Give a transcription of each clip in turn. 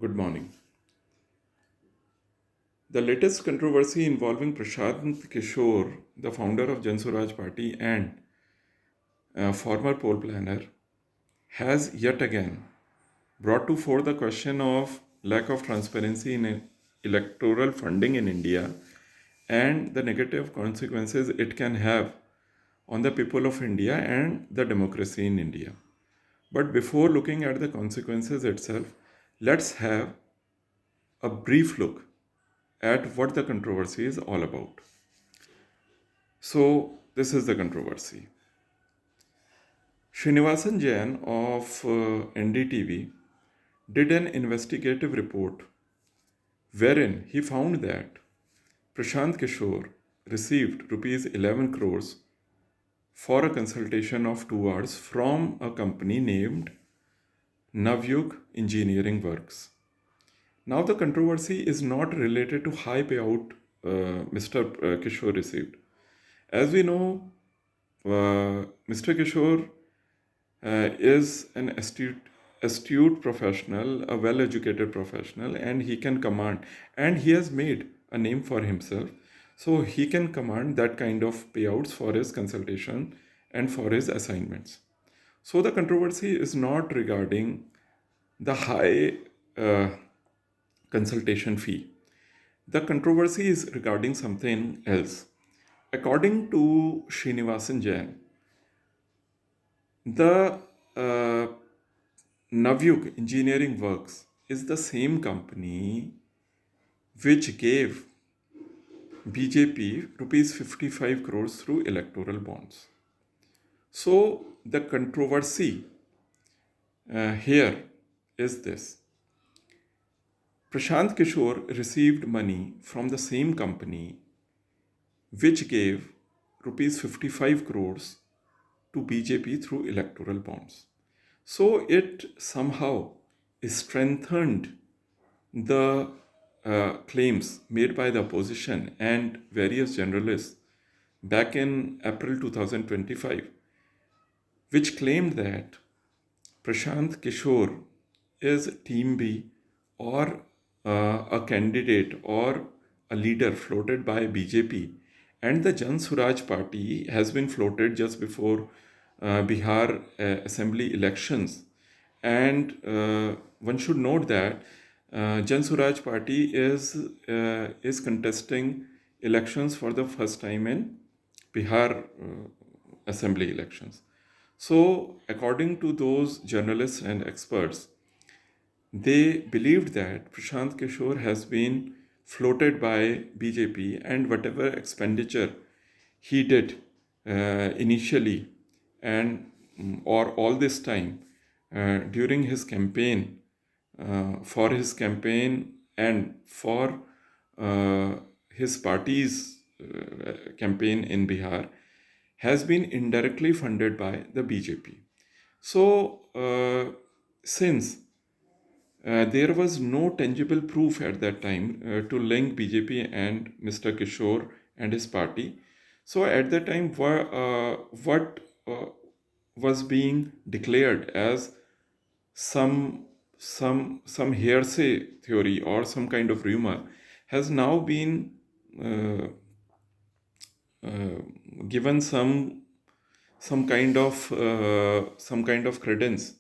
Good morning. The latest controversy involving Prashant Kishore, the founder of Jansuraj party and former poll planner, has yet again brought to fore the question of lack of transparency in electoral funding in India and the negative consequences it can have on the people of India and the democracy in India. But before looking at the consequences itself, let's have a brief look at what the controversy is all about. So, this is the controversy. Srinivasan Jain of NDTV did an investigative report wherein he found that Prashant Kishore received rupees 11 crores for a consultation of 2 hours from a company named Navyug Engineering Works. Now, the controversy is not related to high payout Mr. Kishore received. As we know, Mr. Kishore is an astute professional, a well educated professional, and he can command, and he has made a name for himself. So he can command that kind of payouts for his consultation and for his assignments. So the controversy is not regarding the high consultation fee. The controversy is regarding something else. According to Srinivasan Jain, the Navyug Engineering Works is the same company which gave BJP rupees 55 crores through electoral bonds. So the controversy here is this. Prashant Kishore received money from the same company which gave rupees 55 crores to BJP through electoral bonds. So it somehow strengthened the claims made by the opposition and various journalists back in April 2025, which claimed that Prashant Kishore is Team B or a candidate or a leader floated by BJP, and the Jan Suraj party has been floated just before Bihar assembly elections. And one should note that Jan Suraj party is contesting elections for the first time in Bihar assembly elections. So, according to those journalists and experts, they believed that Prashant Kishore has been floated by BJP, and whatever expenditure he did initially and or all this time during his campaign, for his campaign and for his party's campaign in Bihar, has been indirectly funded by the BJP. So, since there was no tangible proof at that time to link BJP and Mr. Kishore and his party. So at that time, what was being declared as some hearsay theory or some kind of rumor has now been uh, uh, given some kind of credence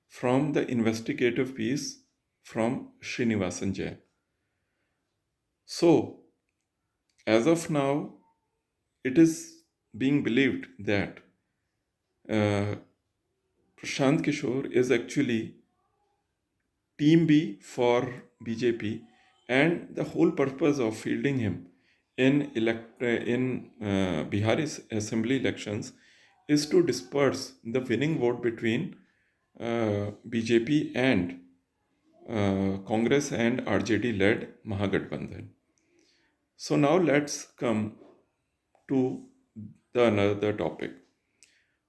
from the investigative piece from Srinivasan Jain. So, as of now, it is being believed that uh, Prashant Kishore is actually Team B for BJP, and the whole purpose of fielding him in Bihar assembly elections is to disperse the winning vote between BJP and Congress and RJD led Mahagathbandhan. So now let's come to the another topic.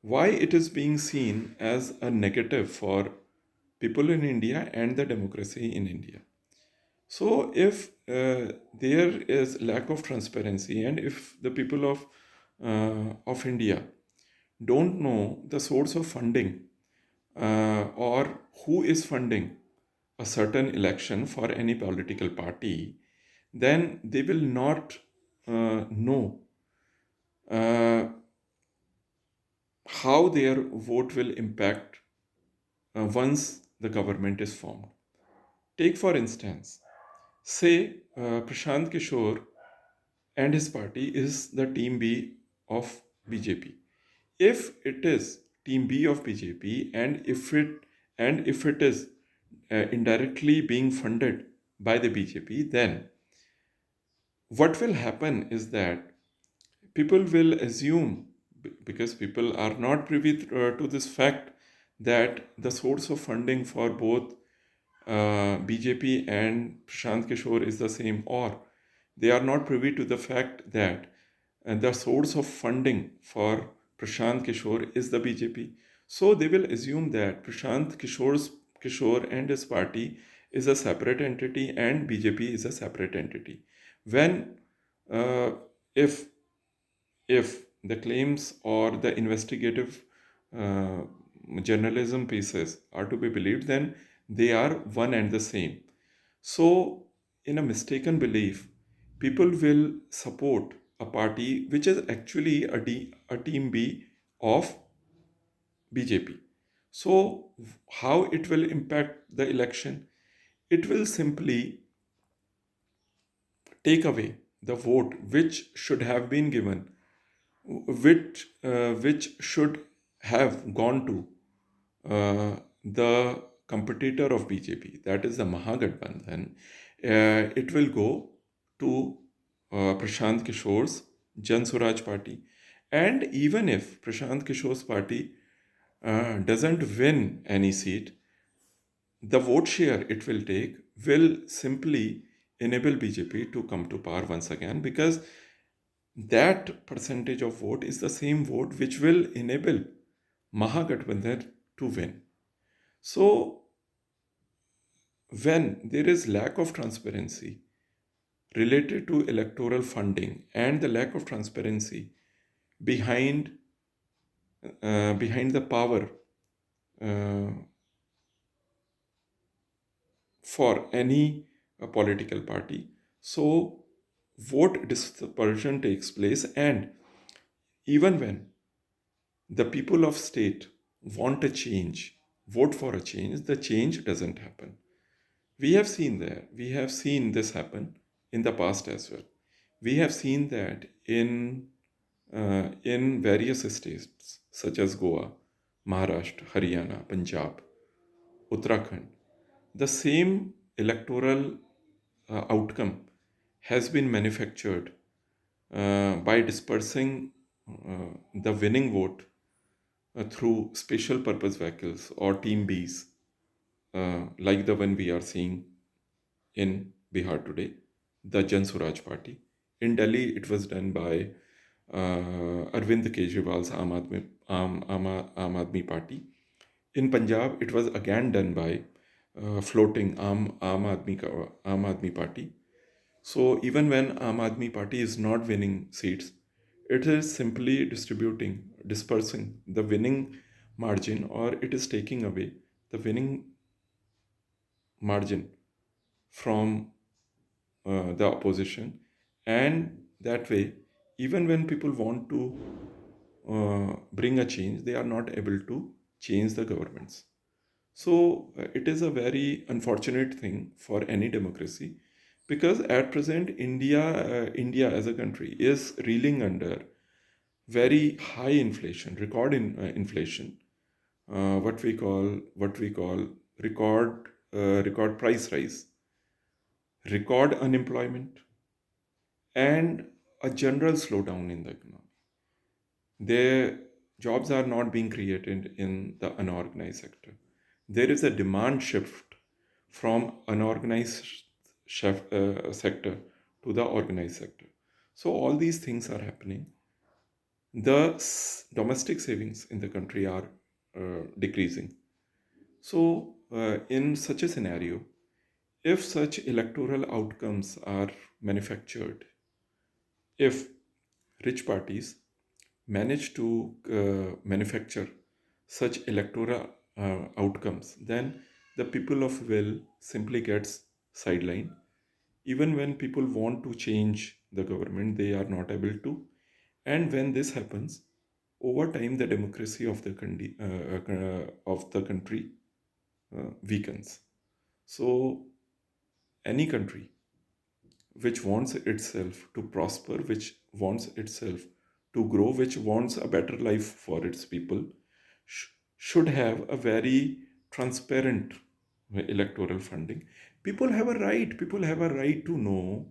Why it is being seen as a negative for people in India and the democracy in India. So if there is lack of transparency and if the people of India don't know the source of funding or who is funding a certain election for any political party, then they will not know uh, how their vote will impact once the government is formed. Take, for instance, say Prashant Kishore and his party is the team B of BJP. If it is team B of BJP, and if it is indirectly being funded by the BJP, then what will happen is that people will assume, because people are not privy to this fact, that the source of funding for both BJP and Prashant Kishore is the same, or they are not privy to the fact that the source of funding for Prashant Kishore is the BJP. So they will assume that Kishore and his party is a separate entity and BJP is a separate entity. When uh, if the claims or the investigative uh, journalism pieces are to be believed, then they are one and the same. So, in a mistaken belief, people will support a party which is actually a team B of BJP. So, how it will impact the election? It will simply take away the vote which should have been given, which should have gone to the competitor of BJP, that is the Mahagathbandhan. It will go to Prashant Kishore's Jansuraj party. And even if Prashant Kishore's party doesn't win any seat, the vote share it will take will simply enable BJP to come to power once again, because that percentage of vote is the same vote which will enable Mahagathbandhan to win. So, when there is lack of transparency related to electoral funding and the lack of transparency behind behind the power uh, for any political party, so vote dispersion takes place, and even when the people of state want a change, vote for a change, the change doesn't happen. We have seen this happen in the past as well. We have seen that in various states such as Goa, Maharashtra, Haryana, Punjab, Uttarakhand. The same electoral outcome has been manufactured by dispersing the winning vote through special purpose vehicles or team Bs, like the one we are seeing in Bihar today, the Jan Suraj party. In Delhi, it was done by Arvind Kejriwal's Aam Aadmi party. In Punjab, it was again done by floating Aam Aadmi party. So even when Aam Aadmi party is not winning seats, it is simply dispersing the winning margin, or it is taking away the winning margin from the opposition. And that way, even when people want to bring a change, they are not able to change the governments. So it is a very unfortunate thing for any democracy, because at present India as a country is reeling under very high inflation, inflation, what we call record price rise, record unemployment, and a general slowdown in the economy. Their jobs are not being created in the unorganized sector. There is a demand shift from unorganized sector to the organized sector. So all these things are happening. The domestic savings in the country are decreasing. So in such a scenario, if such electoral outcomes are manufactured, if rich parties manage to manufacture such electoral outcomes, then the people of will simply gets sidelined. Even when people want to change the government, they are not able to. And when this happens, over time, the democracy of the country weakens. So, any country which wants itself to prosper, which wants itself to grow, which wants a better life for its people, should have a very transparent electoral funding. People have a right to know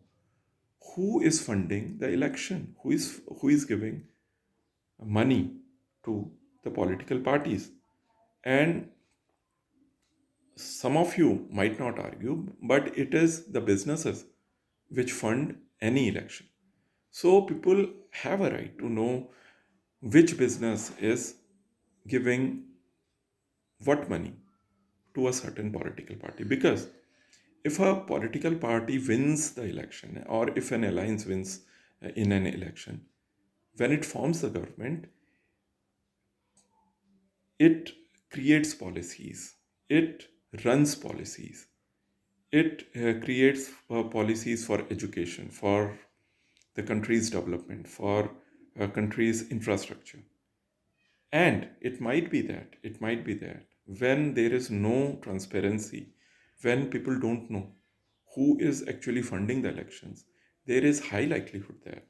who is funding the election, who is giving money to the political parties. And some of you might not argue, but it is the businesses which fund any election. So people have a right to know which business is giving what money to a certain political party. Because if a political party wins the election, or if an alliance wins in an election, when it forms the government, it creates policies, it runs policies, it creates policies for education, for the country's development, for a country's infrastructure. And it might be that when there is no transparency, when people don't know who is actually funding the elections, there is high likelihood that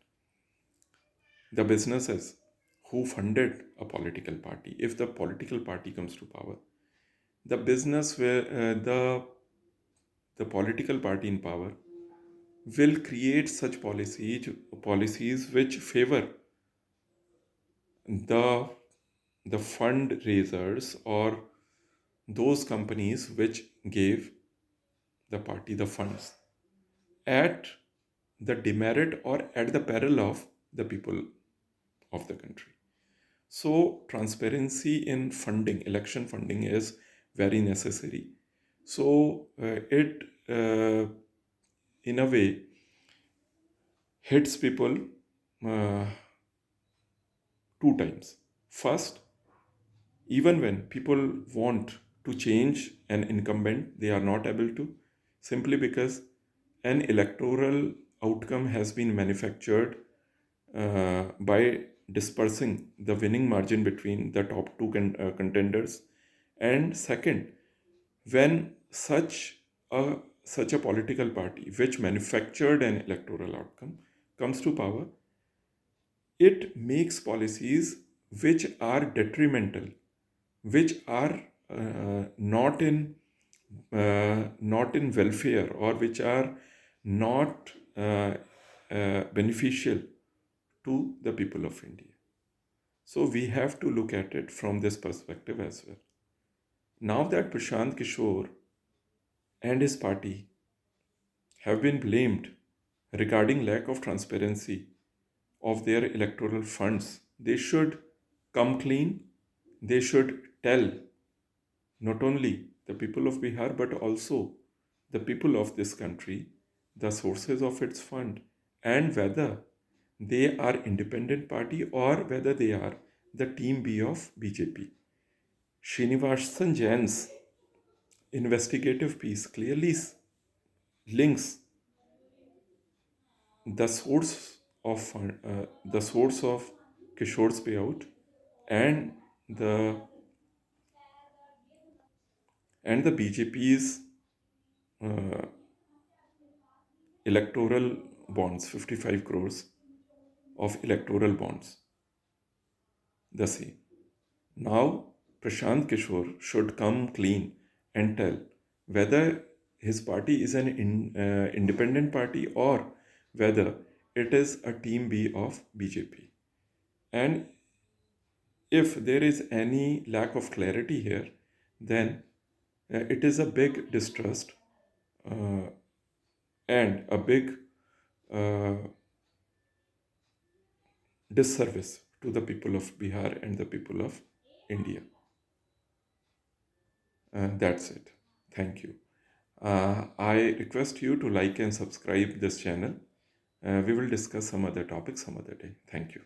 the businesses who funded a political party, if the political party comes to power, the business where the political party in power will create such policies which favor the the fundraisers, or those companies which gave the party the funds at the demerit or at the peril of the people of the country. So, transparency in funding, election funding, is very necessary. So, it in a way hits people uh, two times. First, even when people want to change an incumbent, they are not able to, simply because an electoral outcome has been manufactured by dispersing the winning margin between the top two contenders. And second, when such a political party which manufactured an electoral outcome comes to power, it makes policies which are detrimental, which are not in welfare, or which are not beneficial to the people of India. So we have to look at it from this perspective as well. Now that Prashant Kishore and his party have been blamed regarding lack of transparency of their electoral funds, they should come clean. They should tell not only the people of Bihar but also the people of this country the sources of its fund, and whether they are independent party or whether they are the team B of BJP. Srinivasan Jain's investigative piece clearly links the source of Kishore's payout and the and the BJP's uh, electoral bonds, 55 crores of electoral bonds, the same. Now, Prashant Kishore should come clean and tell whether his party is an independent party, or whether it is a team B of BJP. And if there is any lack of clarity here, then it is a big distrust uh, and a big uh, disservice to the people of Bihar and the people of India. That's it. Thank you. I request you to like and subscribe this channel. We will discuss some other topics some other day. Thank you.